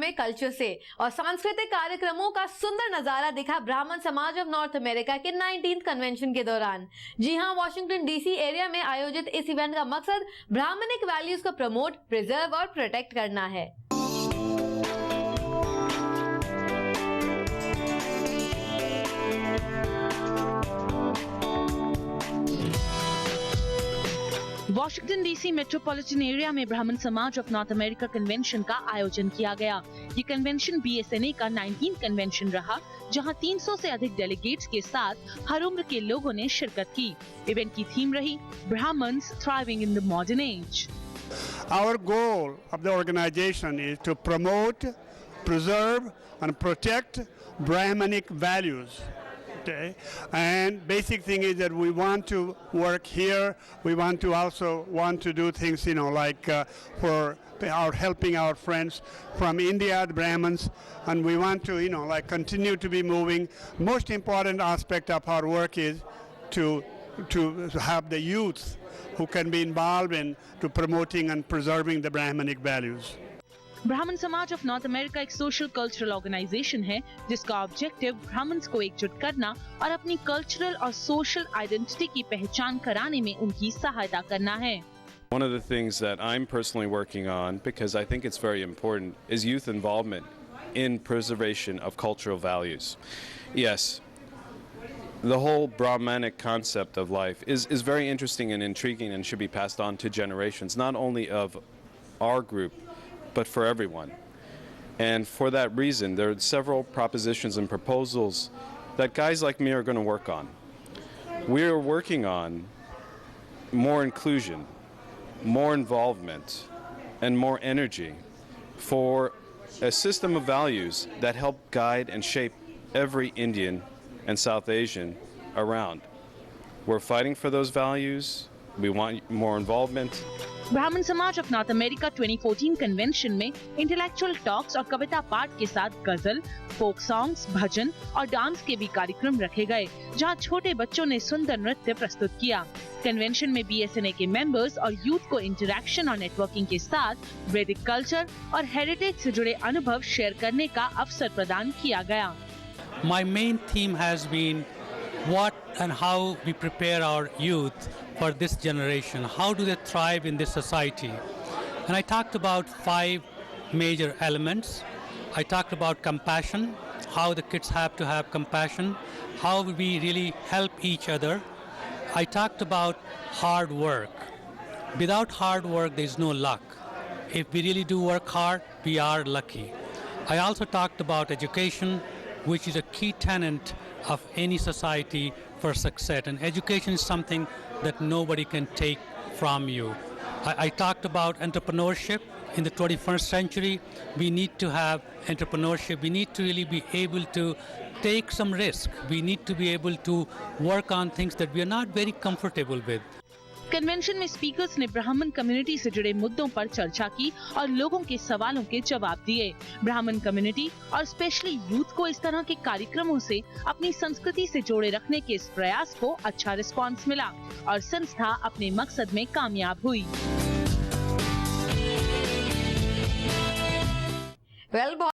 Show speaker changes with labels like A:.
A: में कल्चर से और सांस्कृतिक कार्यक्रमों का सुंदर नजारा दिखा ब्राह्मण समाज ऑफ नॉर्थ अमेरिका के 19th कन्वेंशन के दौरान। जी हां, वॉशिंगटन डीसी एरिया में आयोजित इस इवेंट का मकसद ब्राह्मणिक वैल्यूज को प्रमोट, प्रिजर्व और प्रोटेक्ट करना है।
B: वॉशिंगटन डीसी मेट्रोपॉलिटन एरिया में ब्राह्मण समाज ऑफ नॉर्थ अमेरिका कन्वेंशन का आयोजन किया गया। ये कन्वेंशन BSNA का 19th कन्वेंशन रहा, जहां 300 से अधिक डेलीगेट्स के साथ हर उम्र के लोगों ने शिरकत की। इवेंट की थीम रही Brahmins thriving in the modern age.
C: Our goal of the organization is to promote, preserve and protect Brahmanic values. Okay. And basic thing is that we want to work here. We want to do things, like for our helping our friends from India, the Brahmins, and we want to, continue to be moving. Most important aspect of our work is to have the youth who can be involved in to promoting and preserving the Brahmanic values.
B: ब्राह्मण समाज of north America एक social cultural organisation है जिसका objective Brahmins को एकजुट करना और अपनी कल्चरल और सोशल आइडेंटिटी की पहचान कराने में उनकी सहायता करना है।
D: One of the things that I'm personally working on, because I think it's very important, is youth involvement in preservation of cultural values. Yes, the whole Brahmanic concept of life is very interesting and intriguing and should be passed on to generations, not only of our group, but for everyone. And for that reason, there are several propositions and proposals that guys like me are going to work on. We are working on more inclusion, more involvement, and more energy for a system of values that help guide and shape every Indian and South Asian around. We're fighting for those values. We want more involvement.
B: ब्राह्मण समाज of north America 2014 convention में intellectual talks और कविता पाठ के साथ गजल, folk songs, भजन और dance के भी कार्यक्रम रखे गए, जहां छोटे बच्चों ने सुंदर नृत्य प्रस्तुत किया। कन्वेंशन में BSNA के मेंबर्स और यूथ को इंटरैक्शन और नेटवर्किंग के साथ वैदिक कल्चर और हेरिटेज से जुड़े अनुभव शेयर करने का अवसर प्रदान किया गया।
E: My main theme has been what and how we prepare our youth for this generation. How do they thrive in this society? And I talked about 5 major elements. I talked about compassion, how the kids have to have compassion, how we really help each other. I talked about hard work. Without hard work, there is no luck. If we really do work hard, we are lucky. I also talked about education, which is a key tenet of any society for success. And education is something that nobody can take from you. I talked about entrepreneurship. In the 21st century, we need to have entrepreneurship. We need to really be able to take some risk. We need to be able to work on things that we are not very comfortable with.
B: Convention में speakers ने ब्राह्मण community से जुड़े मुद्दों पर चर्चा की और लोगों के सवालों के जवाब दिए। ब्राह्मण कम्युनिटी और स्पेशली यूथ को इस तरह के कार्यक्रमों से अपनी संस्कृति से जोड़े रखने के इस प्रयास को अच्छा रिस्पांस मिला और संस्था अपने मकसद में कामयाब हुई।
A: बहुत